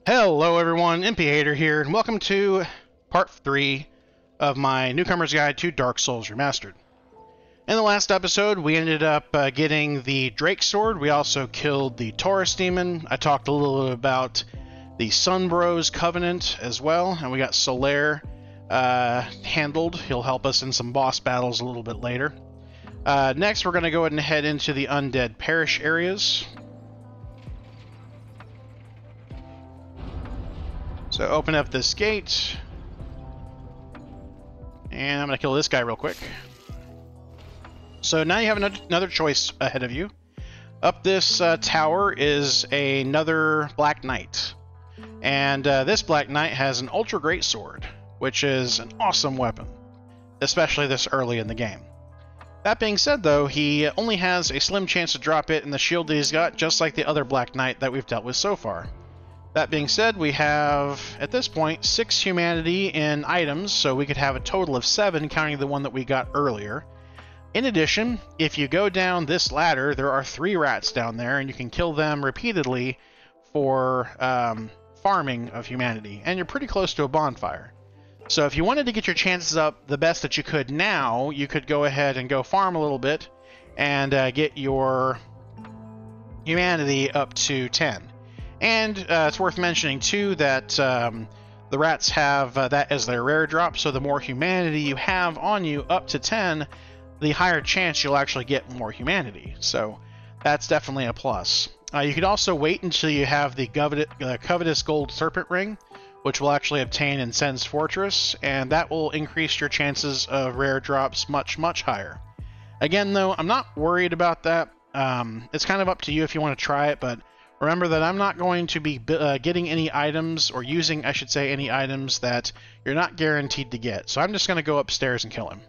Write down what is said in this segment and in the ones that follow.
Hello everyone, Impiator here, and welcome to part 3 of my Newcomer's Guide to Dark Souls Remastered. In the last episode, we ended up getting the Greatsword. We also killed the Taurus Demon. I talked a little bit about the Sunbros Covenant as well, and we got Solaire handled. He'll help us in some boss battles a little bit later. Next, we're going to go ahead and head into the Undead Parish areas. So open up this gate, and I'm going to kill this guy real quick. So now you have another choice ahead of you. Up this tower is another Black Knight, and this Black Knight has an Ultra Greatsword, which is an awesome weapon, especially this early in the game. That being said, though, he only has a slim chance to drop it in the shield that he's got, just like the other Black Knight that we've dealt with so far. That being said, we have, at this point, 6 humanity in items, so we could have a total of 7, counting the one that we got earlier. In addition, if you go down this ladder, there are 3 rats down there, and you can kill them repeatedly for farming of humanity, and you're pretty close to a bonfire. So if you wanted to get your chances up the best that you could now, you could go ahead and go farm a little bit, and get your humanity up to 10. And it's worth mentioning, too, that the rats have that as their rare drop, so the more humanity you have on you, up to 10, the higher chance you'll actually get more humanity. So that's definitely a plus. You could also wait until you have the covetous gold serpent ring, which will actually obtain in Sen's Fortress, and that will increase your chances of rare drops much, much higher. Again, though, I'm not worried about that. It's kind of up to you if you want to try it, but remember that I'm not going to be getting any items, or using, I should say, any items that you're not guaranteed to get. So I'm just going to go upstairs and kill him.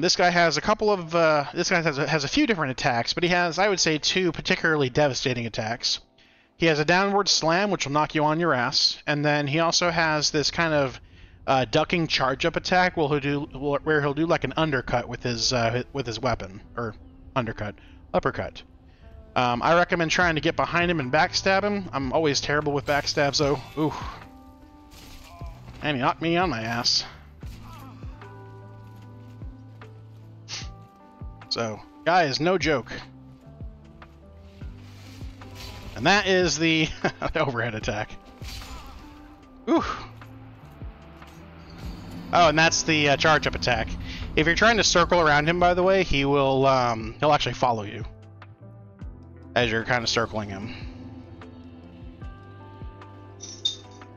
This guy has a couple of, this guy has a few different attacks, but he has, I would say, 2 particularly devastating attacks. He has a downward slam, which will knock you on your ass, and then he also has this kind of ducking charge-up attack, where he'll do like an undercut with his weapon, or uppercut. I recommend trying to get behind him and backstab him. I'm always terrible with backstabs, though. Ooh. And he knocked me on my ass. So, guy is no joke. And that is the overhead attack. Ooh. Oh, and that's the charge-up attack. If you're trying to circle around him, by the way, he'll actually follow you as you're kind of circling him.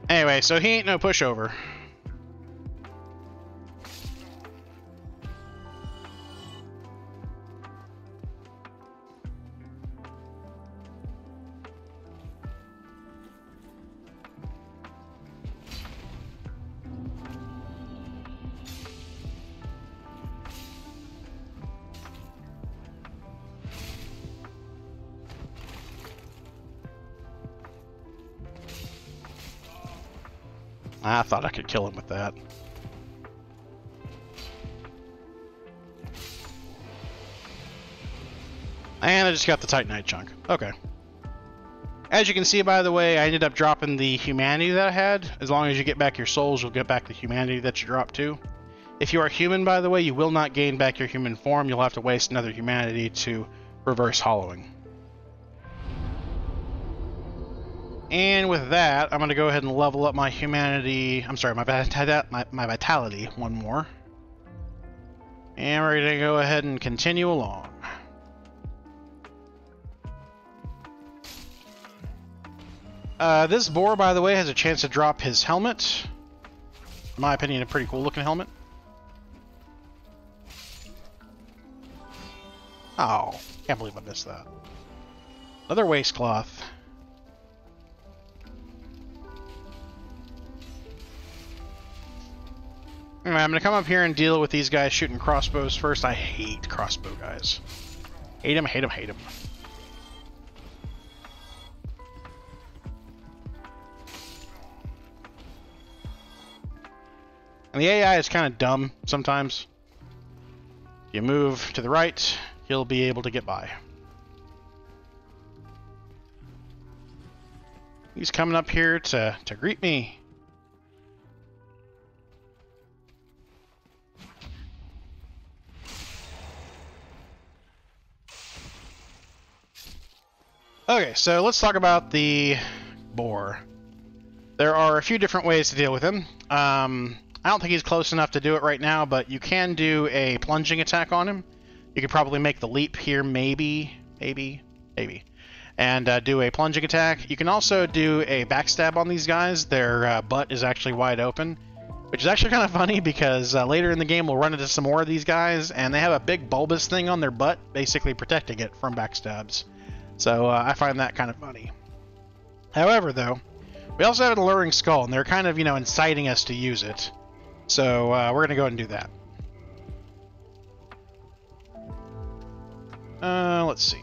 Anyway, so he ain't no pushover. I thought I could kill him with that. And I just got the Titanite chunk. Okay. As you can see, by the way, I ended up dropping the humanity that I had. As long as you get back your souls, you'll get back the humanity that you dropped too. If you are human, by the way, you will not gain back your human form. You'll have to waste another humanity to reverse hollowing. And with that, I'm going to go ahead and level up my humanity. I'm sorry, my vitality one more. And we're going to go ahead and continue along. This boar, by the way, has a chance to drop his helmet. In my opinion, a pretty cool looking helmet. Oh, can't believe I missed that. Another waistcloth. Anyway, I'm going to come up here and deal with these guys shooting crossbows first. I hate crossbow guys. Hate them, hate them, hate them. And the AI is kind of dumb sometimes. If you move to the right, he'll be able to get by. He's coming up here to greet me. Okay, so let's talk about the boar. There are a few different ways to deal with him. I don't think he's close enough to do it right now, but you can do a plunging attack on him. You could probably make the leap here, maybe, and do a plunging attack. You can also do a backstab on these guys. Their butt is actually wide open, which is actually kind of funny because later in the game we'll run into some more of these guys, and they have a big bulbous thing on their butt, basically protecting it from backstabs. So I find that kind of funny. However, though, we also have an alluring skull, and they're kind of, inciting us to use it. So we're going to go ahead and do that. Let's see.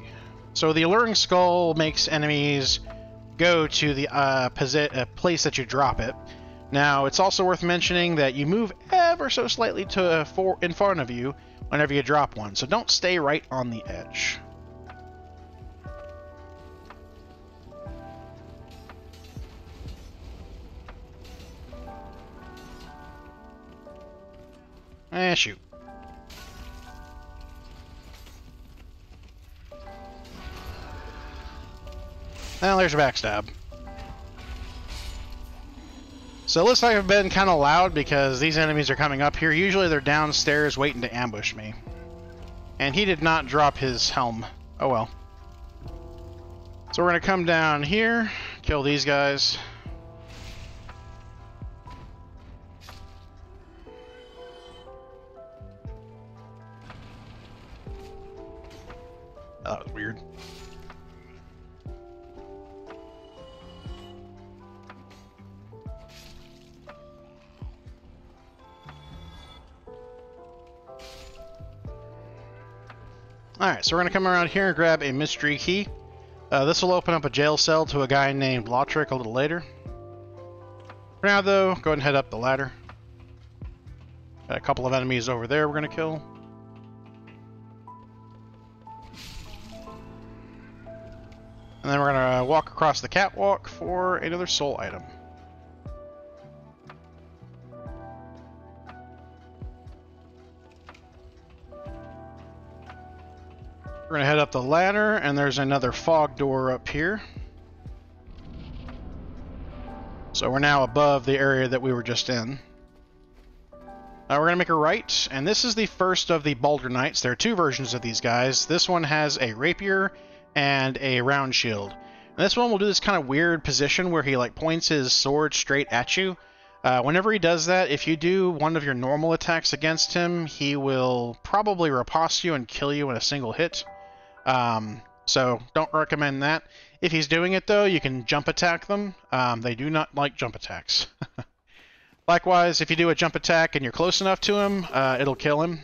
So the alluring skull makes enemies go to the place that you drop it. Now, it's also worth mentioning that you move ever so slightly in front of you whenever you drop one. So don't stay right on the edge. Shoot. Well, there's a backstab. So it looks like I've been kind of loud because these enemies are coming up here. Usually they're downstairs waiting to ambush me. And he did not drop his helm. Oh well. So we're going to come down here, kill these guys. Oh, that was weird. Alright, so we're going to come around here and grab a mystery key. This will open up a jail cell to a guy named Lautrec a little later. For now, though, go ahead and head up the ladder. Got a couple of enemies over there we're going to kill. And then we're going to walk across the catwalk for another soul item. We're going to head up the ladder, and there's another fog door up here. So we're now above the area that we were just in. We're going to make a right, and this is the first of the Baldur Knights. There are two versions of these guys. This one has a rapier and a round shield. And this one will do this kind of weird position where he points his sword straight at you. Whenever he does that, if you do one of your normal attacks against him, he will probably riposte you and kill you in a single hit. So don't recommend that. If he's doing it though, you can jump attack them. They do not like jump attacks. Likewise, if you do a jump attack and you're close enough to him, it'll kill him.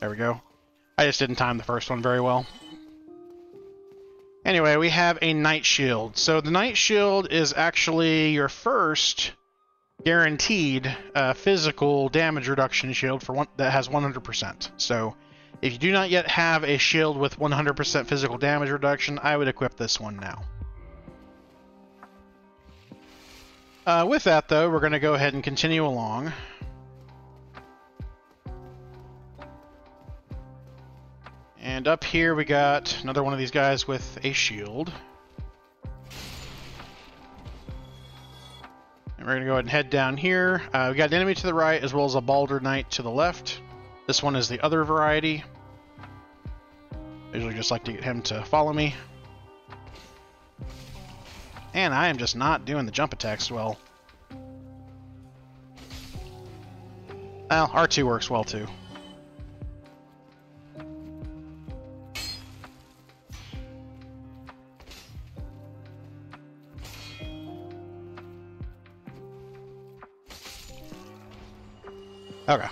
There we go. I just didn't time the first one very well. Anyway, we have a Knight Shield. So the Knight Shield is actually your first guaranteed physical damage reduction shield that has 100%. So if you do not yet have a shield with 100% physical damage reduction, I would equip this one now. With that, though, we're going to go ahead and continue along. And up here we got another one of these guys with a shield. And we're going to go ahead and head down here. We got an enemy to the right as well as a Baldur Knight to the left. This one is the other variety. I usually just like to get him to follow me. And I am just not doing the jump attacks well. Well, R2 works well too. Okay.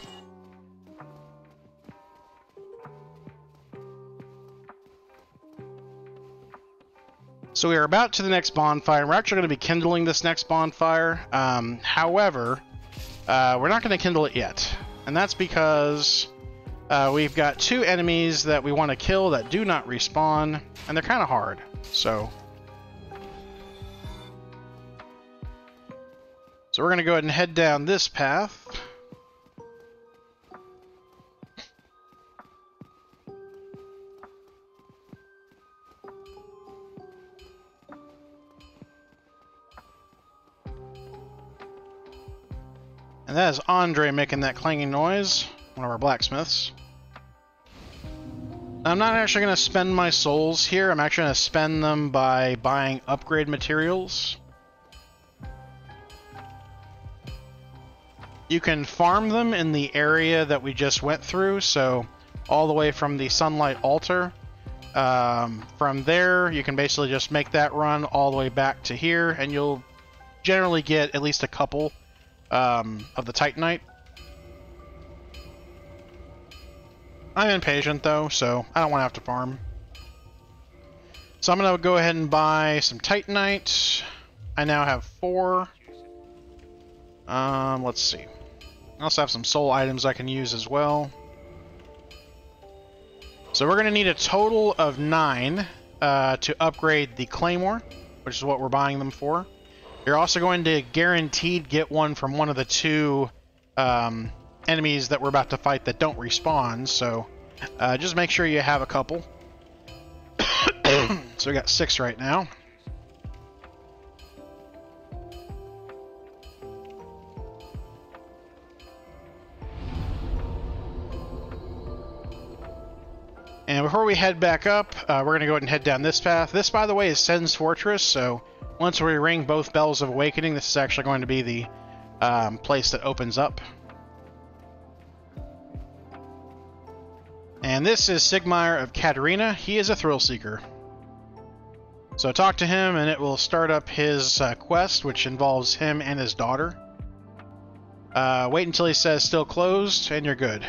So we are about to the next bonfire. We're actually going to be kindling this next bonfire. However, we're not going to kindle it yet. And that's because We've got 2 enemies that we want to kill that do not respawn, and they're kind of hard, so... So we're going to go ahead and head down this path. And that is Andre making that clanging noise, one of our blacksmiths. I'm not actually going to spend my souls here. I'm actually going to spend them by buying upgrade materials. You can farm them in the area that we just went through, so all the way from the Sunlight Altar. From there, you can basically just make that run all the way back to here, and you'll generally get at least a couple of the Titanite. I'm impatient though, so I don't want to have to farm. So I'm going to go ahead and buy some Titanite. I now have 4. Let's see. I also have some soul items I can use as well. So we're going to need a total of 9 to upgrade the Claymore, which is what we're buying them for. You're also going to guaranteed get one from one of the 2 enemies that we're about to fight that don't respawn, so just make sure you have a couple. So we got 6 right now. And before we head back up, we're going to go ahead and head down this path. This, by the way, is Sen's Fortress, so once we ring both Bells of Awakening, this is actually going to be the place that opens up. And this is Sigmire of Katarina. He is a thrill seeker. So talk to him and it will start up his quest, which involves him and his daughter. Wait until he says still closed and you're good.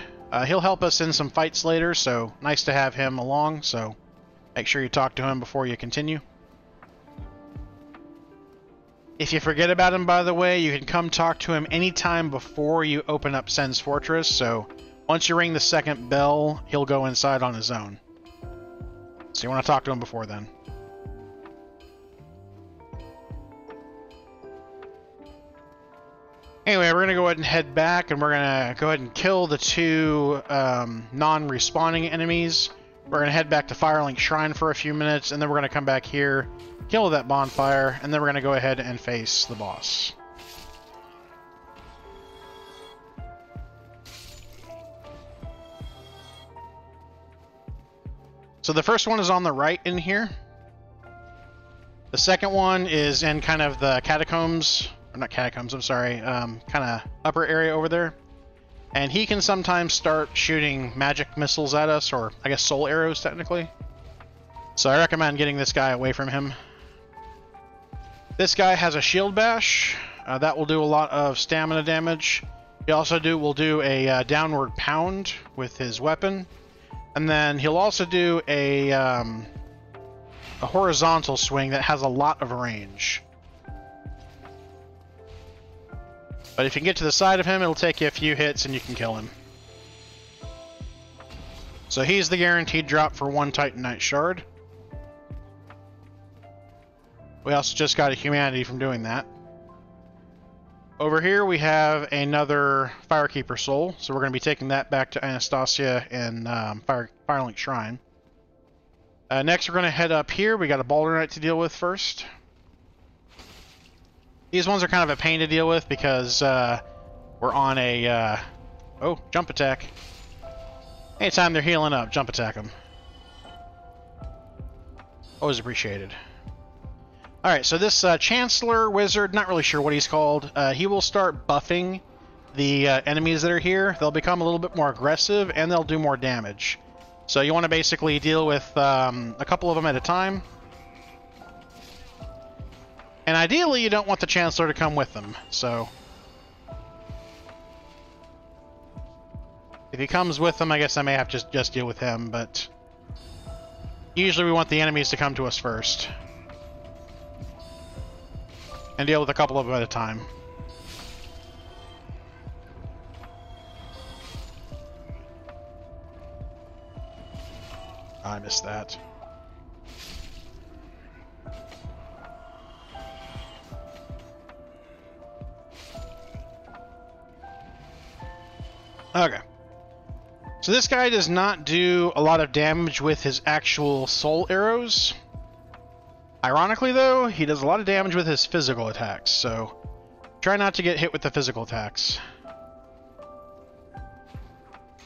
He'll help us in some fights later, so nice to have him along, so make sure you talk to him before you continue. If you forget about him, by the way, you can come talk to him anytime before you open up Sen's Fortress, so once you ring the second bell, he'll go inside on his own. So you want to talk to him before then. Anyway, we're going to go ahead and head back, and we're going to go ahead and kill the 2 non-respawning enemies. We're going to head back to Firelink Shrine for a few minutes, and then we're going to come back here, kill that bonfire, and then we're going to go ahead and face the boss. So the first one is on the right in here. The second one is in kind of the catacombs, or not catacombs, I'm sorry, kind of upper area over there. And he can sometimes start shooting magic missiles at us, or I guess soul arrows technically. So I recommend getting this guy away from him. This guy has a shield bash. That will do a lot of stamina damage. He also will do a downward pound with his weapon. And then he'll also do a horizontal swing that has a lot of range. But if you can get to the side of him, it'll take you a few hits and you can kill him. So he's the guaranteed drop for 1 Titanite shard. We also just got a humanity from doing that. Over here we have another Firekeeper soul, so we're going to be taking that back to Anastasia in Firelink Shrine. Next we're going to head up here. We got a Balder Knight to deal with first. These ones are kind of a pain to deal with because we're on a... oh, jump attack. Anytime they're healing up, jump attack them. Always appreciated. Alright, so this Chancellor Wizard, not really sure what he's called, he will start buffing the enemies that are here. They'll become a little bit more aggressive, and they'll do more damage. So you want to basically deal with a couple of them at a time. And ideally, you don't want the Chancellor to come with them, so... if he comes with them, I guess I may have to just deal with him, but... usually we want the enemies to come to us first. And deal with a couple of them at a time. I missed that. Okay. So this guy does not do a lot of damage with his actual soul arrows. Ironically, though, he does a lot of damage with his physical attacks, so try not to get hit with the physical attacks.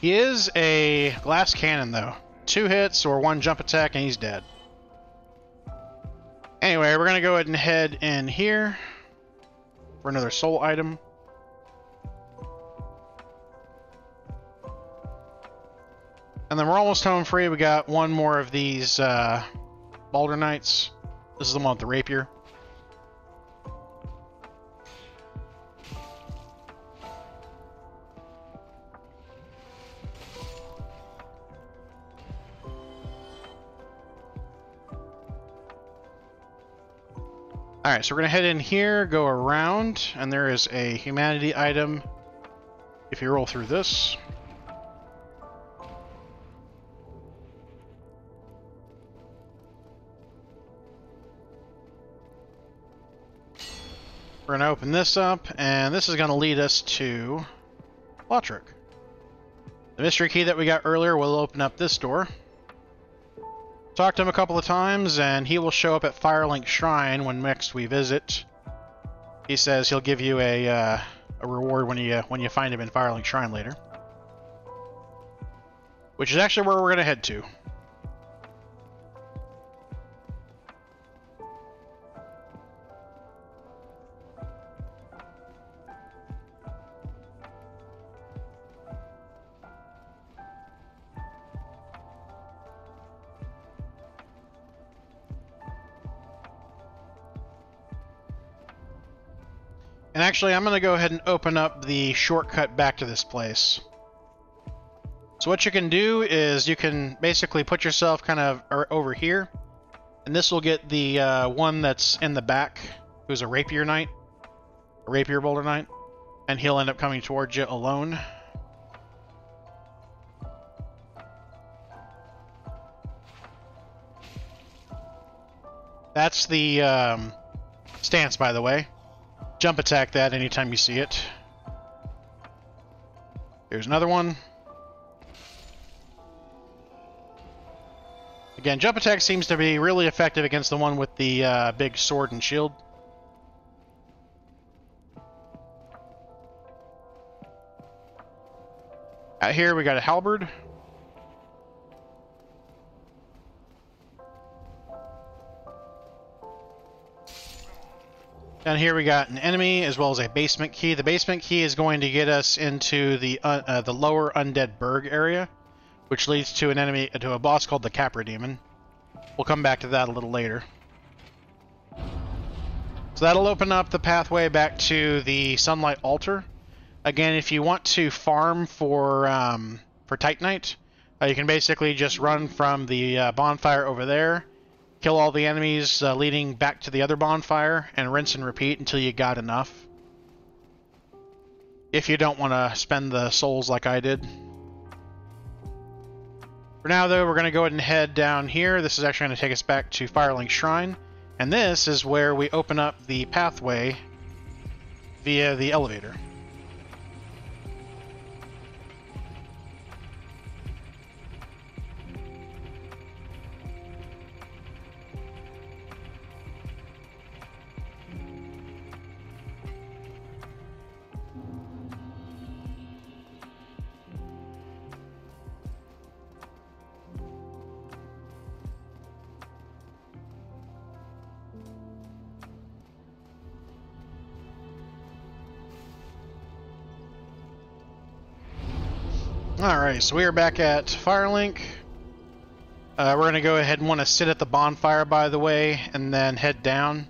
He is a glass cannon, though. 2 hits or 1 jump attack and he's dead. Anyway, we're going to go ahead and head in here for another soul item. And then we're almost home free. We got one more of these Balder Knights. This is the one with the rapier. Alright, so we're going to head in here, go around, and there is a humanity item if you roll through this. We're going to open this up, and this is going to lead us to Lautrec. The mystery key that we got earlier will open up this door. Talked to him a couple of times, and he will show up at Firelink Shrine when next we visit. He says he'll give you a reward when you find him in Firelink Shrine later. Which is actually where we're going to head to. And actually, I'm going to go ahead and open up the shortcut back to this place. So what you can do is you can basically put yourself kind of over here, and this will get the one that's in the back, who's a rapier knight, a rapier boulder knight, and he'll end up coming towards you alone. That's the stance, by the way. Jump attack that anytime you see it. Here's another one. Again, jump attack seems to be really effective against the one with the big sword and shield. Out here we got a halberd. Down here we got an enemy as well as a basement key. The basement key is going to get us into the lower Undead Burg area, which leads to a boss called the Capra Demon. We'll come back to that a little later. So that'll open up the pathway back to the Sunlight Altar. Again, if you want to farm for Titanite, you can basically just run from the bonfire over there, kill all the enemies leading back to the other bonfire, and rinse and repeat until you got enough. If you don't want to spend the souls like I did. For now, though, we're going to go ahead and head down here. This is actually going to take us back to Firelink Shrine. And this is where we open up the pathway via the elevator. Alright, so we are back at Firelink. We're going to go ahead and want to sit at the bonfire, by the way, and then head down.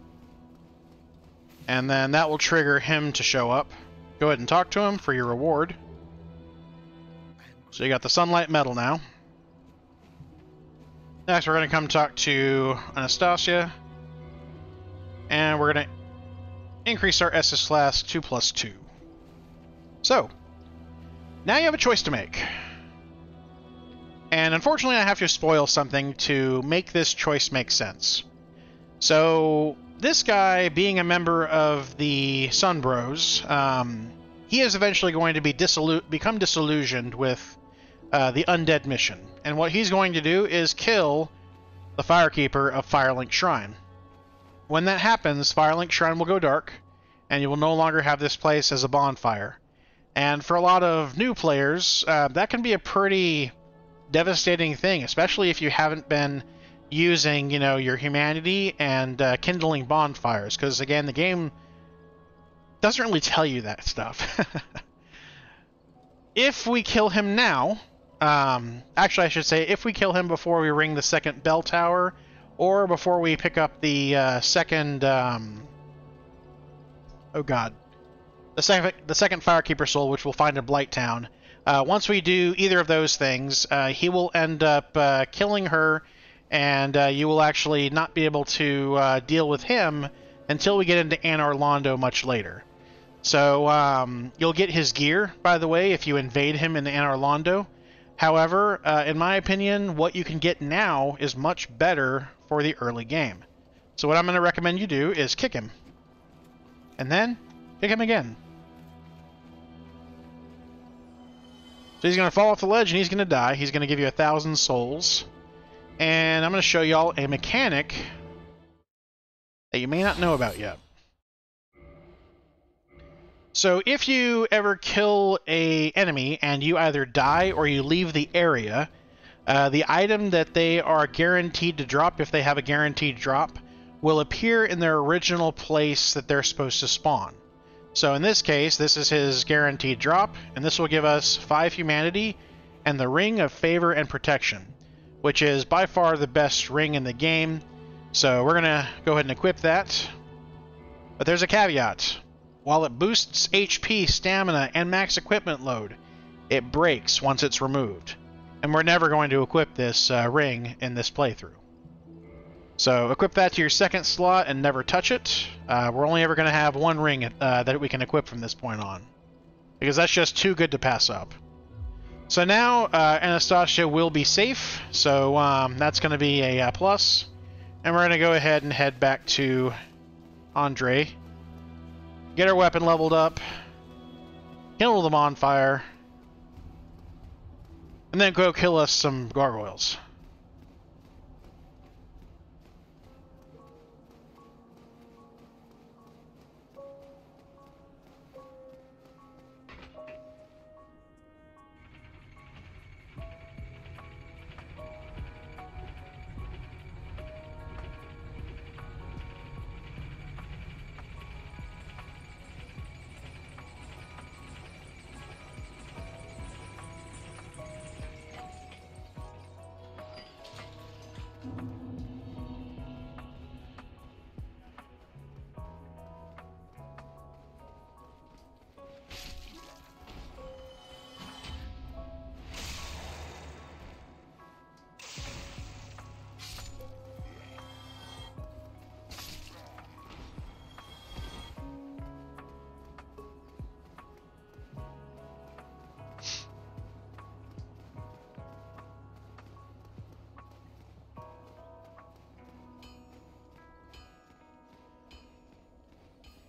And then that will trigger him to show up. Go ahead and talk to him for your reward. So you got the Sunlight Medal now. Next, we're going to come talk to Anastasia. And we're going to increase our SS class to +2. So, now you have a choice to make. And unfortunately, I have to spoil something to make this choice make sense. So, this guy, being a member of the Sun Bros, he is eventually going to be become disillusioned with the Undead mission. And what he's going to do is kill the Firekeeper of Firelink Shrine. When that happens, Firelink Shrine will go dark, and you will no longer have this place as a bonfire. And for a lot of new players, that can be a pretty devastating thing, especially if you haven't been using, you know, your humanity and kindling bonfires, because again, the game doesn't really tell you that stuff. If we kill him now, actually I should say, if we kill him before we ring the second bell tower, or before we pick up the second, oh god, the second Firekeeper soul, which we'll find in Blighttown. Once we do either of those things, he will end up killing her, and you will actually not be able to deal with him until we get into Anor Londo much later. So you'll get his gear, by the way, if you invade him in Anor Londo. However, in my opinion, what you can get now is much better for the early game. So what I'm going to recommend you do is kick him. And then kick him again. So he's going to fall off the ledge and he's going to die. He's going to give you 1,000 souls. And I'm going to show y'all a mechanic that you may not know about yet. So if you ever kill an enemy and you either die or you leave the area, the item that they are guaranteed to drop, if they have a guaranteed drop, will appear in their original place that they're supposed to spawn. So in this case, this is his guaranteed drop, and this will give us 5 humanity and the Ring of Favor and Protection, which is by far the best ring in the game. So we're going to go ahead and equip that. But there's a caveat. While it boosts HP, stamina, and max equipment load, it breaks once it's removed. And we're never going to equip this ring in this playthrough. So equip that to your second slot and never touch it. We're only ever going to have 1 ring that we can equip from this point on, because that's just too good to pass up. So now Anastasia will be safe, so that's going to be a plus. And we're going to go ahead and head back to Andre. Get our weapon leveled up, kindle the bonfire, and then go kill us some gargoyles.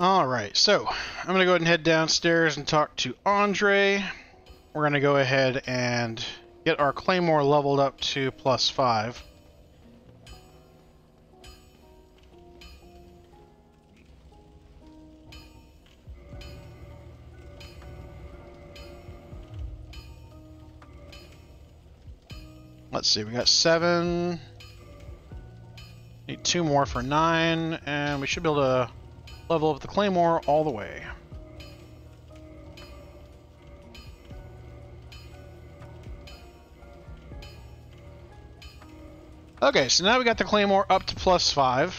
Alright, so I'm going to go ahead and head downstairs and talk to Andre. We're going to go ahead and get our Claymore leveled up to +5. Let's see, we got 7. Need 2 more for 9, and we should be able to level up the Claymore all the way. Okay, so now we got the Claymore up to +5.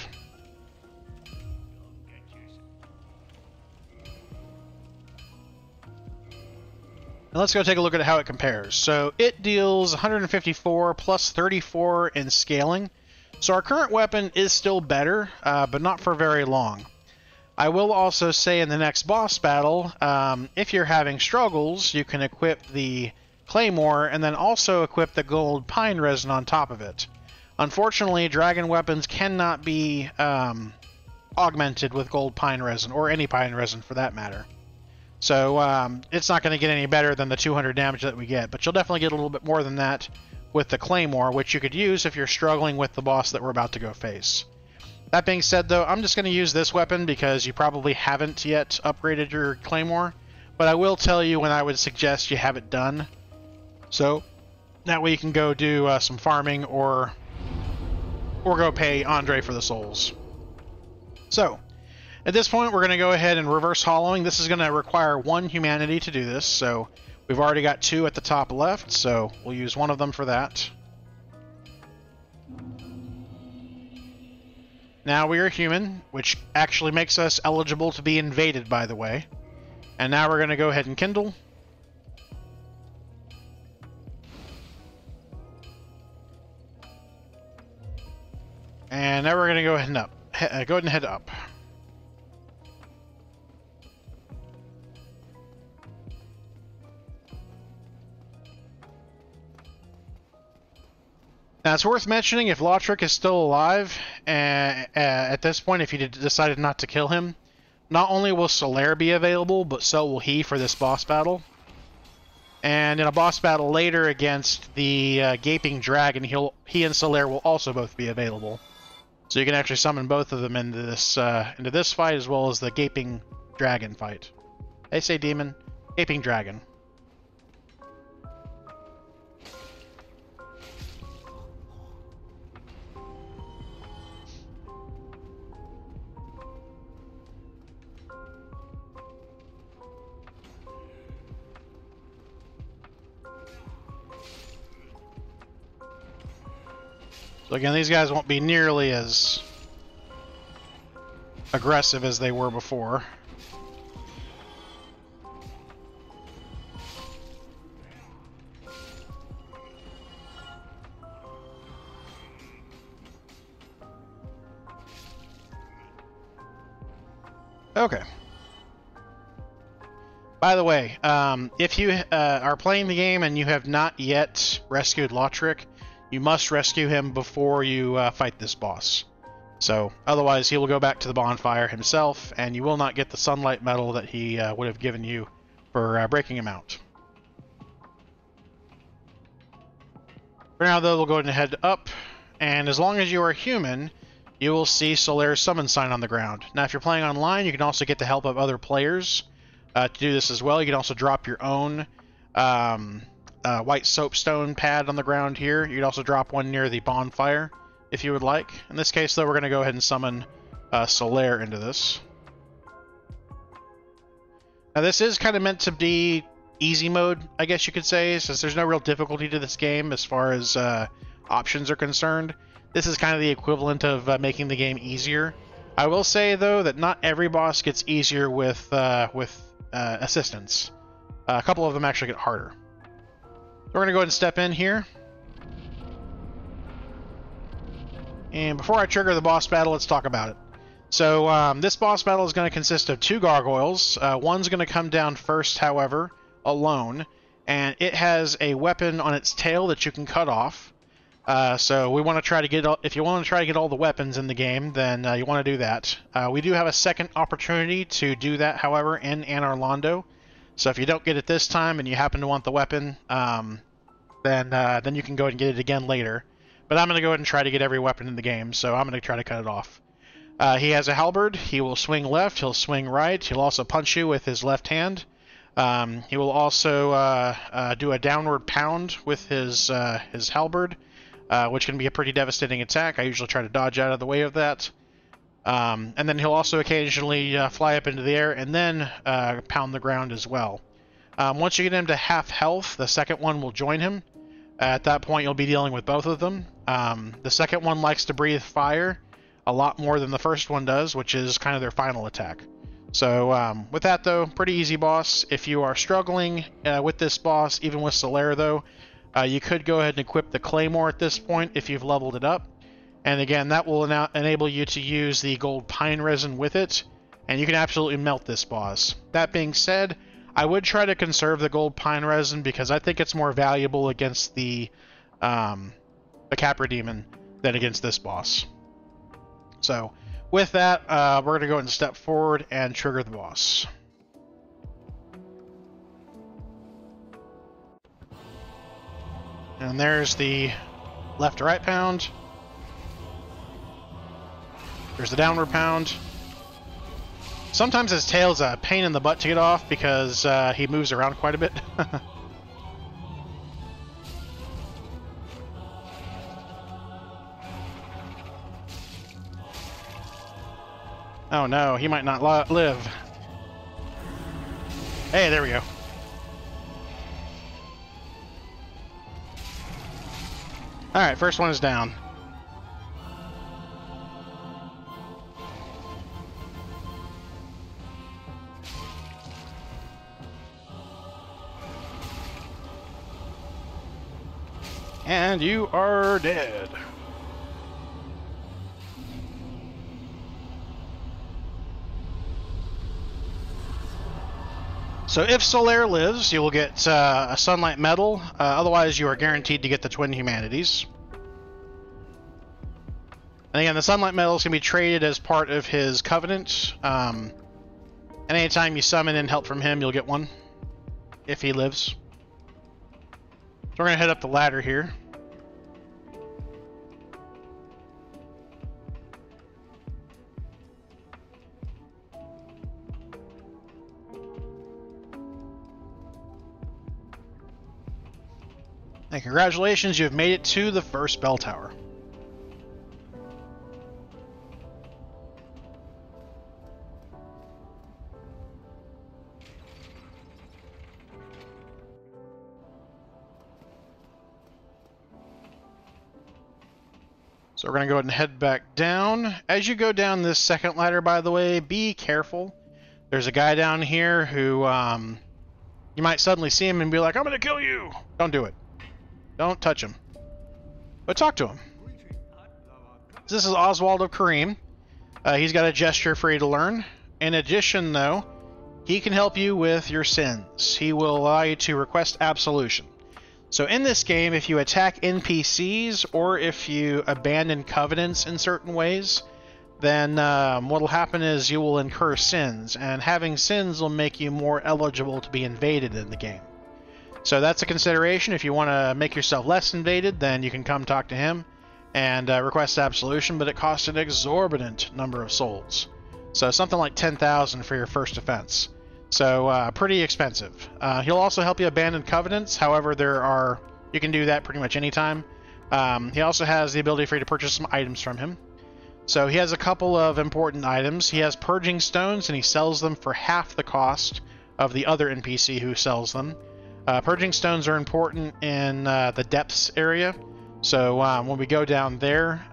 And let's go take a look at how it compares. So it deals 154 plus 34 in scaling. So our current weapon is still better, but not for very long. I will also say in the next boss battle, if you're having struggles, you can equip the claymore, and then also equip the gold pine resin on top of it. Unfortunately, dragon weapons cannot be augmented with gold pine resin, or any pine resin for that matter. So it's not going to get any better than the 200 damage that we get, but you'll definitely get a little bit more than that with the claymore, which you could use if you're struggling with the boss that we're about to go face. That being said, though, I'm just going to use this weapon because you probably haven't yet upgraded your claymore, but I will tell you when I would suggest you have it done. So that way you can go do some farming or go pay Andre for the souls. So at this point, we're going to go ahead and reverse hollowing. This is going to require 1 humanity to do this, so we've already got 2 at the top left, so we'll use 1 of them for that. Now we are human, which actually makes us eligible to be invaded, by the way. And now we're going to go ahead and kindle. And now we're going to go ahead and head up. Now, it's worth mentioning, if Lautrec is still alive, at this point, if you decided not to kill him, not only will Solaire be available, but so will he for this boss battle. And in a boss battle later against the Gaping Dragon, he and Solaire will also both be available. So you can actually summon both of them into this fight, as well as the Gaping Dragon fight. They say demon, Gaping Dragon. So again, these guys won't be nearly as aggressive as they were before. Okay. By the way, if you are playing the game and you have not yet rescued Lautrec, you must rescue him before you fight this boss. So, otherwise he will go back to the bonfire himself, and you will not get the sunlight medal that he would have given you for breaking him out. For now, though, we'll go ahead and head up, and as long as you are human, you will see Solaire's summon sign on the ground. Now, if you're playing online, you can also get the help of other players to do this as well. You can also drop your own white soapstone pad on the ground here. You can also drop one near the bonfire if you would like. In this case, though, we're going to go ahead and summon Solaire into this. Now, this is kind of meant to be easy mode, I guess you could say, since there's no real difficulty to this game as far as options are concerned. This is kind of the equivalent of making the game easier. I will say, though, that not every boss gets easier with assistance. A couple of them actually get harder. We're going to go ahead and step in here. And before I trigger the boss battle, let's talk about it. So this boss battle is going to consist of 2 gargoyles. One's going to come down first, however, alone. And it has a weapon on its tail that you can cut off. So we want to try to get, if you want to try to get all the weapons in the game, then you want to do that. We do have a second opportunity to do that, however, in Anar Londo. So if you don't get it this time and you happen to want the weapon, then you can go ahead and get it again later. But I'm going to go ahead and try to get every weapon in the game, so I'm going to try to cut it off. He has a halberd. He will swing left. He'll swing right. He'll also punch you with his left hand. He will also do a downward pound with his halberd, which can be a pretty devastating attack. I usually try to dodge out of the way of that. And then he'll also occasionally fly up into the air and then pound the ground as well. Once you get him to half health, the second one will join him. At that point, you'll be dealing with both of them. The second one likes to breathe fire a lot more than the first one does, which is kind of their final attack. So with that, though, pretty easy boss. If you are struggling with this boss, even with Solaire, though, you could go ahead and equip the Claymore at this point if you've leveled it up. And again, that will enable you to use the gold pine resin with it, and you can absolutely melt this boss. That being said, I would try to conserve the gold pine resin because I think it's more valuable against the Capra Demon than against this boss. So with that, we're going to go ahead and step forward and trigger the boss. And there's the left to right pound. There's the downward pound. Sometimes his tail's a pain in the butt to get off because he moves around quite a bit. Oh no, he might not live. Hey, there we go. Alright, first one is down. And you are dead. So if Solaire lives, you will get a Sunlight Medal. Otherwise, you are guaranteed to get the Twin Humanities. And again, the Sunlight Medals can be traded as part of his Covenant. And anytime you summon in help from him, you'll get one. If he lives. So we're going to head up the ladder here. And congratulations, you've made it to the first bell tower. So we're going to go ahead and head back down. As you go down this second ladder, by the way, be careful. There's a guy down here who you might suddenly see him and be like, I'm going to kill you. Don't do it. Don't touch him. But talk to him. This is Oswald of Carim. He's got a gesture for you to learn. In addition, though, he can help you with your sins. He will allow you to request absolution. So in this game, if you attack NPCs or if you abandon covenants in certain ways, then what will happen is you will incur sins, and having sins will make you more eligible to be invaded in the game. So that's a consideration. If you want to make yourself less invaded, then you can come talk to him and request absolution, but it costs an exorbitant number of souls. So something like 10,000 for your first offense. So pretty expensive. He'll also help you abandon covenants. However, you can do that pretty much anytime. He also has the ability for you to purchase some items from him. So he has a couple of important items. He has purging stones, and he sells them for half the cost of the other NPC who sells them. Purging stones are important in the depths area. So when we go down there,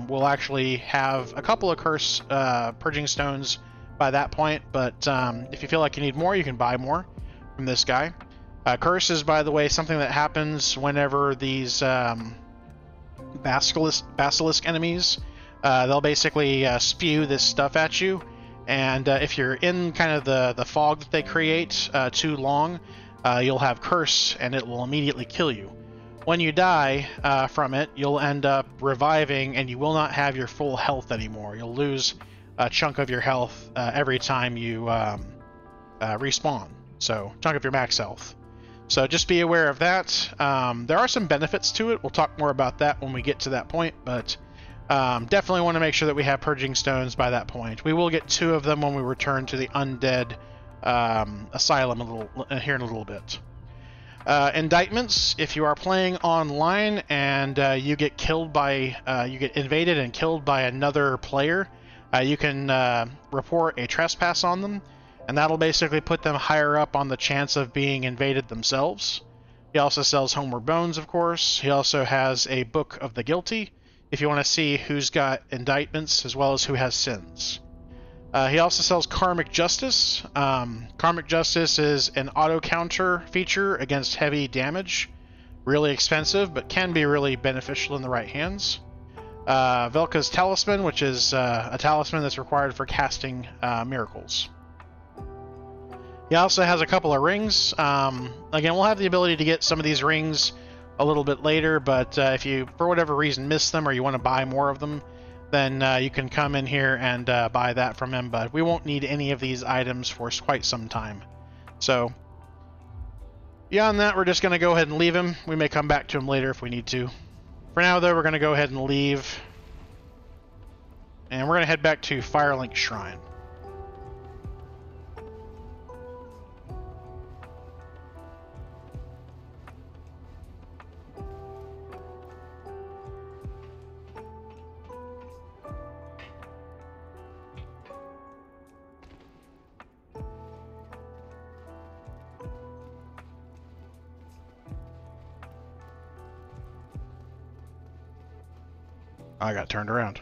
we'll actually have a couple of curse purging stones by that point, but if you feel like you need more, you can buy more from this guy. Curse is, by the way, something that happens whenever these basilisk enemies, they'll basically spew this stuff at you, and if you're in kind of the fog that they create too long, you'll have curse, and it will immediately kill you. When you die from it, you'll end up reviving, and you will not have your full health anymore. You'll lose a chunk of your health every time you respawn. So, chunk of your max health. So just be aware of that. There are some benefits to it. We'll talk more about that when we get to that point, but definitely want to make sure that we have purging stones by that point. We will get 2 of them when we return to the Undead Asylum here in a little bit. Indictments, if you are playing online and you get killed by, you get invaded and killed by another player, you can report a trespass on them, and that'll basically put them higher up on the chance of being invaded themselves. He also sells Homeward Bones, of course. He also has a Book of the Guilty, if you want to see who's got indictments as well as who has sins. He also sells Karmic Justice. Karmic Justice is an auto counter feature against heavy damage. Really expensive, but can be really beneficial in the right hands. Velka's Talisman, which is a talisman that's required for casting miracles. He also has a couple of rings. Again, we'll have the ability to get some of these rings a little bit later, but if you, for whatever reason, miss them or you want to buy more of them, then you can come in here and buy that from him, but we won't need any of these items for quite some time. So, beyond that, we're just going to go ahead and leave him. We may come back to him later if we need to. For now, though, we're going to go ahead and leave. And we're going to head back to Firelink Shrine. I got turned around.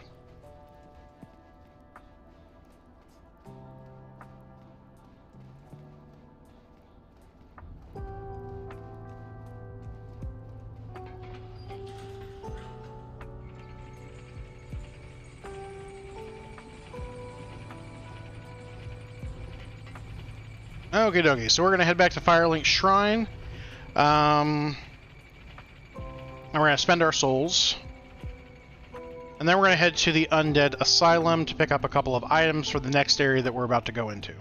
Okie dokie, so we're going to head back to Firelink Shrine. And we're going to spend our souls. And then we're going to head to the Undead Asylum to pick up a couple of items for the next area that we're about to go into.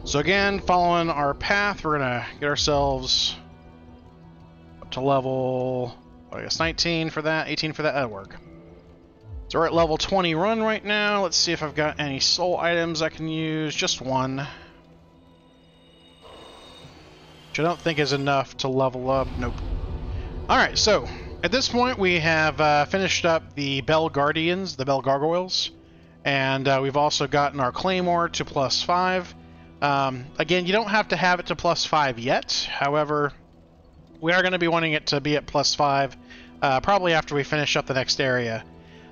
So again, following our path, we're going to get ourselves up to level, I guess 19 for that, 18 for that, that'll work. So we're at level 20 run right now. Let's see if I've got any soul items I can use. Just one. Which I don't think is enough to level up. Nope. Alright, so at this point we have finished up the Bell Guardians, the Bell Gargoyles. And we've also gotten our Claymore to +5. Again, you don't have to have it to +5 yet. However, we are going to be wanting it to be at +5 probably after we finish up the next area.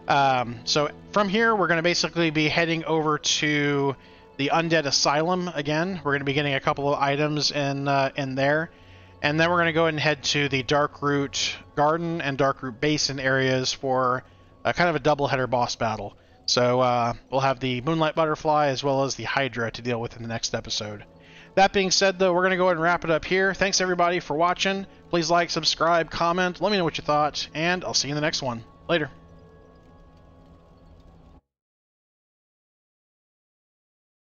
So from here, we're going to basically be heading over to the Undead Asylum again. We're going to be getting a couple of items in there. And then we're going to go ahead and head to the Darkroot Garden and Darkroot Basin areas for kind of a double-header boss battle. So we'll have the Moonlight Butterfly as well as the Hydra to deal with in the next episode. That being said, though, we're going to go ahead and wrap it up here. Thanks, everybody, for watching. Please like, subscribe, comment, let me know what you thought, and I'll see you in the next one. Later.